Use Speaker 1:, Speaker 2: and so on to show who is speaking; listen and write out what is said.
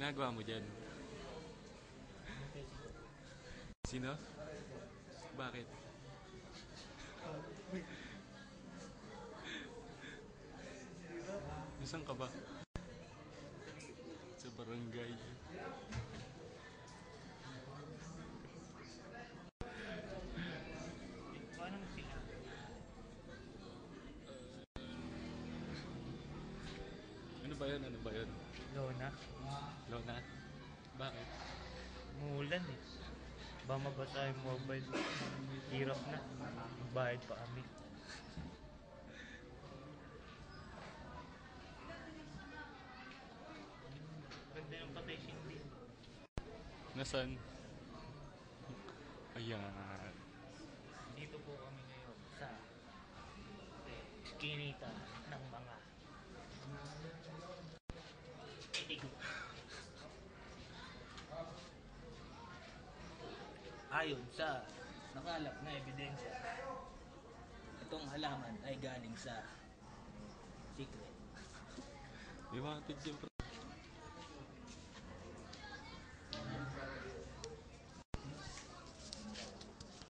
Speaker 1: Ginagawa mo dyan? Sino? Bakit? Nasaan ka ba? Sa barangay.
Speaker 2: Paano mo sila?
Speaker 1: Ano ba yun? Ano ba yun?
Speaker 2: Lona.
Speaker 1: Lona? Bakit?
Speaker 2: Umuulan eh. Ba mabasa yung mobile. Hirap na. Bayad pa kami. Ganda yung patay Cindy.
Speaker 1: Nasaan? Ayan.
Speaker 2: Dito po kami ngayon sa skinita ng mga itig. Ayon sa nakalap na ebidensya, itong halaman ay galing sa secret.
Speaker 1: Di ba? Tigyan